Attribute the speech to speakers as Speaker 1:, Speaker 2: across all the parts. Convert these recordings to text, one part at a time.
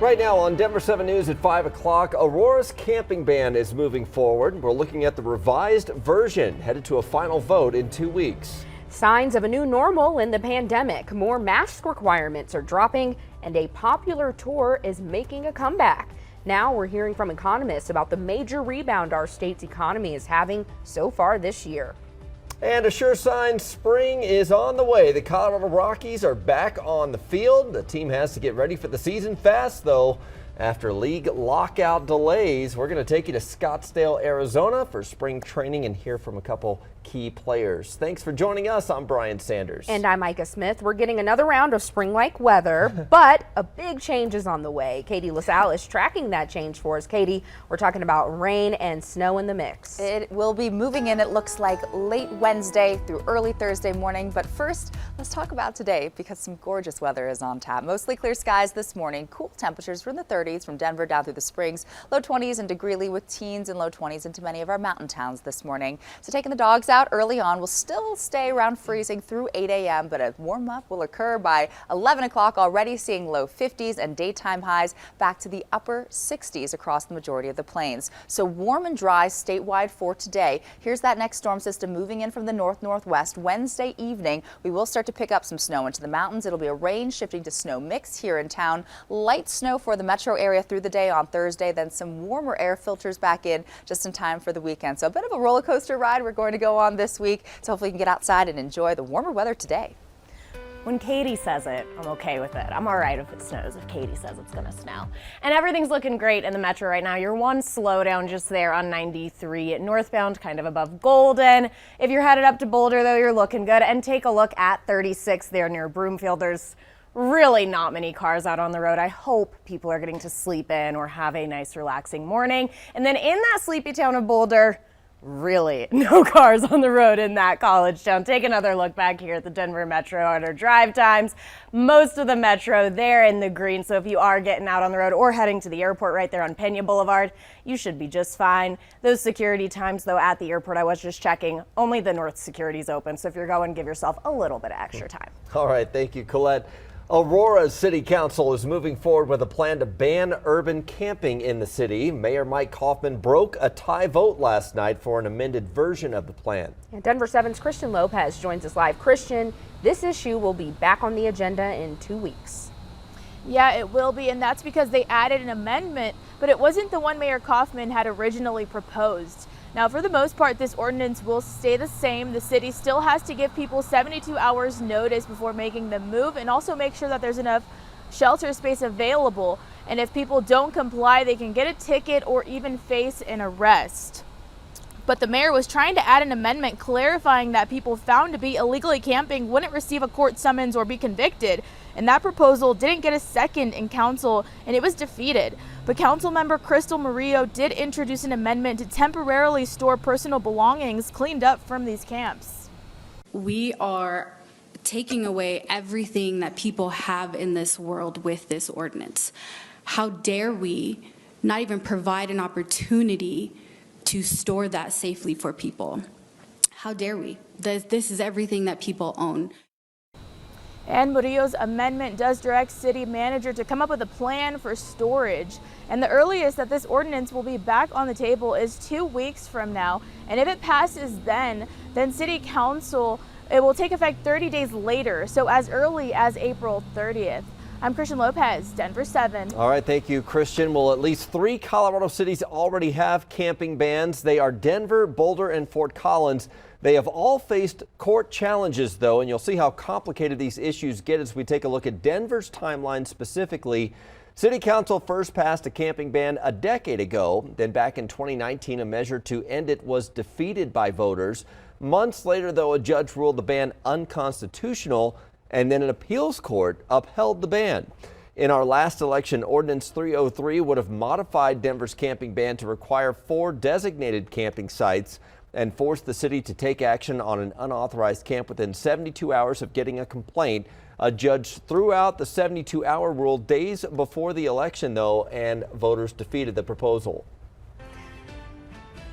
Speaker 1: Right now on Denver 7 News at 5 o'clock, Aurora's camping ban is moving forward. We're looking at the revised version, headed to a final vote in 2 weeks.
Speaker 2: Signs of a new normal in the pandemic. More mask requirements are dropping, and a popular tour is making a comeback. Now we're hearing from economists about the major rebound our state's economy is having so far this year.
Speaker 1: And a sure sign spring is on the way. The Colorado Rockies are back on the field. The team has to get ready for the season fast, though. After league lockout delays, we're going to take you to Scottsdale, Arizona for spring training and hear from a couple key players. Thanks for joining us. I'm Brian Sanders.
Speaker 2: And I'm Micah Smith. We're getting another round of spring-like weather, but a big change is on the way. Katie LaSalle is tracking that change for us. Katie, we're talking about rain and snow in the mix.
Speaker 3: It will be moving in, it looks like, late Wednesday through early Thursday morning. But first, let's talk about today because some gorgeous weather is on tap. Mostly clear skies this morning. Cool temperatures from the 30s from Denver down through the Springs. Low 20s into Greeley with teens and low 20s into many of our mountain towns this morning. So taking the dogs out early on will still stay around freezing through 8 a.m. but a warm up will occur by 11 o'clock, already seeing low 50s and daytime highs back to the upper 60s across the majority of the plains. So warm and dry statewide for today. Here's that next storm system moving in from the north-northwest. Wednesday evening, we will start to pick up some snow into the mountains. It'll be a rain shifting to snow mix here in town. Light snow for the metro area through the day on Thursday, then some warmer air filters back in just in time for the weekend. So a bit of a roller coaster ride we're going to go on this week. So hopefully you can get outside and enjoy the warmer weather today.
Speaker 4: When Katie says it, I'm okay with it. I'm all right if it snows, if Katie says it's gonna snow. And everything's looking great in the metro right now. Your one slowdown just there on 93 northbound, kind of above Golden. If you're headed up to Boulder though, you're looking good. And take a look at 36 there near Broomfield. There's really not many cars out on the road. I hope people are getting to sleep in or have a nice relaxing morning. And then in that sleepy town of Boulder, really no cars on the road in that college town. Take another look back here at the Denver Metro at our drive times. Most of the metro there in the green. So if you are getting out on the road or heading to the airport right there on Pena Boulevard, you should be just fine. Those security times though at the airport, I was just checking, only the north security is open. So if you're going, give yourself a little bit of extra time.
Speaker 1: All right. Thank you, Colette. Aurora's City Council is moving forward with a plan to ban urban camping in the city. Mayor Mike Kaufman broke a tie vote last night for an amended version of the plan.
Speaker 2: And Denver 7's Christian Lopez joins us live. Christian, this issue will be back on the agenda in 2 weeks.
Speaker 5: Yeah, it will be, and that's because they added an amendment, but it wasn't the one Mayor Kaufman had originally proposed. Now, for the most part, this ordinance will stay the same. The city still has to give people 72 hours notice before making the move and also make sure that there's enough shelter space available. And if people don't comply, they can get a ticket or even face an arrest. But the mayor was trying to add an amendment clarifying that people found to be illegally camping wouldn't receive a court summons or be convicted. And that proposal didn't get a second in council and it was defeated. But council member Crystal Murillo did introduce an amendment to temporarily store personal belongings cleaned up from these camps.
Speaker 6: We are taking away everything that people have in this world with this ordinance. How dare we not even provide an opportunity to store that safely for people? How dare we? This is everything that people own.
Speaker 5: And Murillo's amendment does direct city manager to come up with a plan for storage. And the earliest that this ordinance will be back on the table is 2 weeks from now. And if it passes then city council, it will take effect 30 days later. So as early as April 30th. I'm Christian Lopez, Denver 7.
Speaker 1: All right, thank you, Christian. Well, at least 3 Colorado cities already have camping bans. They are Denver, Boulder, and Fort Collins. They have all faced court challenges, though, and you'll see how complicated these issues get as we take a look at Denver's timeline specifically. City Council first passed a camping ban a decade ago. Then back in 2019, a measure to end it was defeated by voters. Months later, though, a judge ruled the ban unconstitutional, and then an appeals court upheld the ban. In our last election, Ordinance 303 would have modified Denver's camping ban to require 4 designated camping sites and forced the city to take action on an unauthorized camp within 72 hours of getting a complaint. A judge threw out the 72-hour rule days before the election, though, and voters defeated the proposal.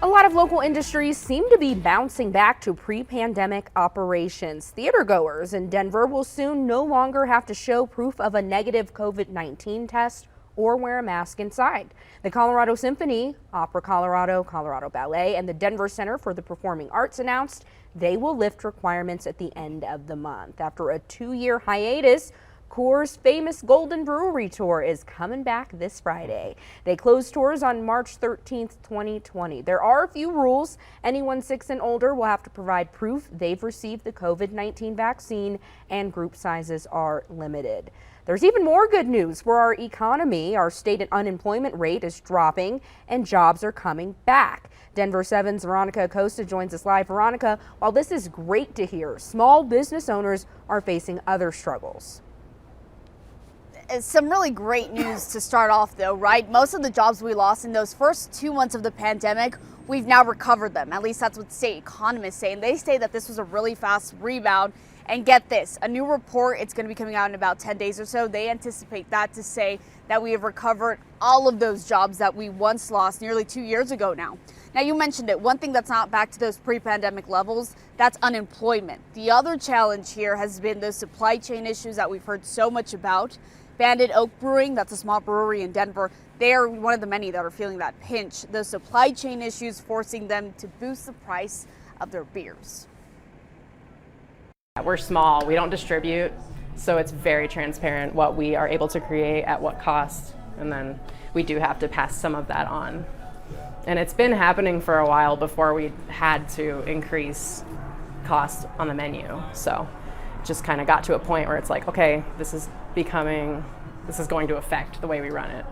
Speaker 2: A lot of local industries seem to be bouncing back to pre-pandemic operations. Theatergoers in Denver will soon no longer have to show proof of a negative COVID-19 test or wear a mask inside. The Colorado Symphony, Opera Colorado, Colorado Ballet, and the Denver Center for the Performing Arts announced they will lift requirements at the end of the month. After a 2-year hiatus, Coors' famous Golden Brewery Tour is coming back this Friday. They close tours on March 13th, 2020. There are a few rules. Anyone 6 and older will have to provide proof they've received the COVID-19 vaccine, and group sizes are limited. There's even more good news for our economy. Our state unemployment rate is dropping and jobs are coming back. Denver 7's Veronica Acosta joins us live. Veronica, while this is great to hear, small business owners are facing other struggles.
Speaker 7: Some really great news to start off though, right? Most of the jobs we lost in those first 2 months of the pandemic, we've now recovered them. At least that's what state economists say. And they say that this was a really fast rebound. And get this, a new report, it's going to be coming out in about 10 days or so. They anticipate that to say that we have recovered all of those jobs that we once lost nearly 2 years ago now. Now, you mentioned it. One thing that's not back to those pre-pandemic levels, that's unemployment. The other challenge here has been the supply chain issues that we've heard so much about. Banded Oak Brewing, that's a small brewery in Denver, they are one of the many that are feeling that pinch. The supply chain issues forcing them to boost the price of their beers.
Speaker 8: We're small, we don't distribute, so it's very transparent what we are able to create at what cost, and then we do have to pass some of that on. And it's been happening for a while before we had to increase cost on the menu. So it just kind of got to a point where it's like, okay, this is going to affect the way we run it.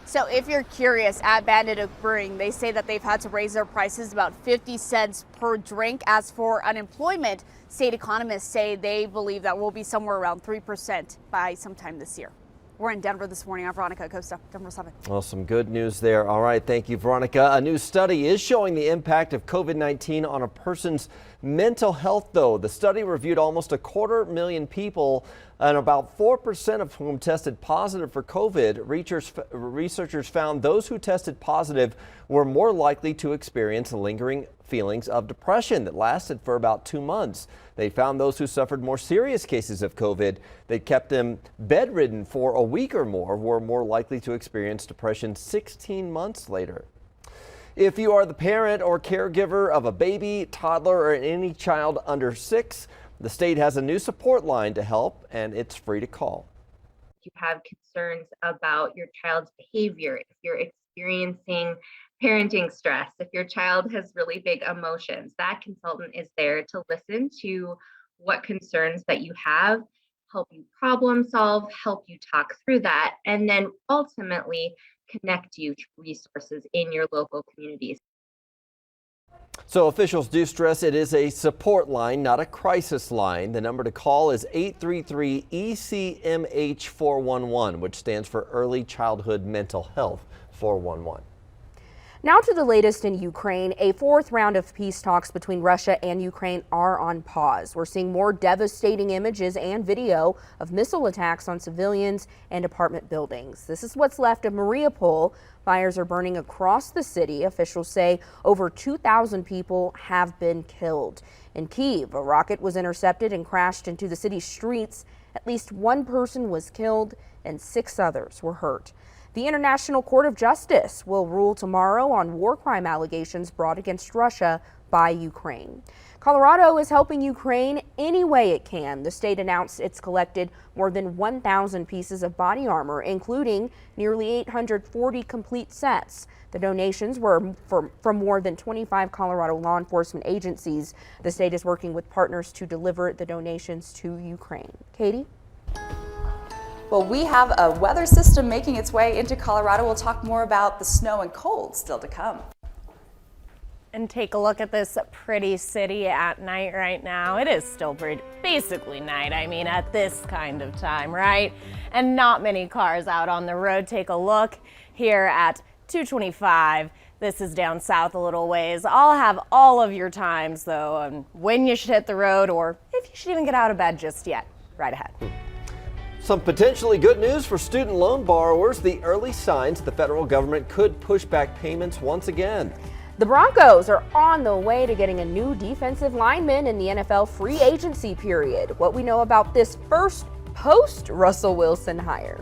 Speaker 7: So if you're curious, at Banded Oak Brewing, they say that they've had to raise their prices about 50 cents per drink. As for unemployment, state economists say they believe that will be somewhere around 3% by sometime this year. We're in Denver this morning. I'm Veronica Acosta, Denver 7.
Speaker 1: Well, some good news there. All right, thank you, Veronica. A new study is showing the impact of COVID-19 on a person's mental health, though. The study reviewed almost 250,000 people, and about 4% of whom tested positive for COVID. Researchers found those who tested positive were more likely to experience lingering feelings of depression that lasted for about 2 months. They found those who suffered more serious cases of COVID that kept them bedridden for a week or more were more likely to experience depression 16 months later. If you are the parent or caregiver of a baby, toddler, or any child under 6, the state has a new support line to help, and it's free to call.
Speaker 9: If you have concerns about your child's behavior, if you're experiencing parenting stress, if your child has really big emotions, that consultant is there to listen to what concerns that you have, help you problem solve, help you talk through that, and then ultimately connect you to resources in your local communities.
Speaker 1: So officials do stress it is a support line, not a crisis line. The number to call is 833-ECMH411, which stands for Early Childhood Mental Health 411.
Speaker 2: Now to the latest in Ukraine. A 4th round of peace talks between Russia and Ukraine are on pause. We're seeing more devastating images and video of missile attacks on civilians and apartment buildings. This is what's left of Mariupol. Fires are burning across the city. Officials say over 2,000 people have been killed. In Kyiv, a rocket was intercepted and crashed into the city's streets. At least 1 person was killed and 6 others were hurt. The International Court of Justice will rule tomorrow on war crime allegations brought against Russia by Ukraine. Colorado is helping Ukraine any way it can. The state announced it's collected more than 1,000 pieces of body armor, including nearly 840 complete sets. The donations were from more than 25 Colorado law enforcement agencies. The state is working with partners to deliver the donations to Ukraine. Katie?
Speaker 3: Well, we have a weather system making its way into Colorado. We'll talk more about the snow and cold still to come.
Speaker 4: And take a look at this pretty city at night right now. It is still basically night, I mean, at this kind of time, right? And not many cars out on the road. Take a look here at 225. This is down south a little ways. I'll have all of your times, though, on when you should hit the road or if you should even get out of bed just yet. Right ahead.
Speaker 1: Some potentially good news for student loan borrowers. The early signs the federal government could push back payments once again.
Speaker 2: The Broncos are on the way to getting a new defensive lineman in the NFL free agency period. What we know about this first post Russell Wilson hire.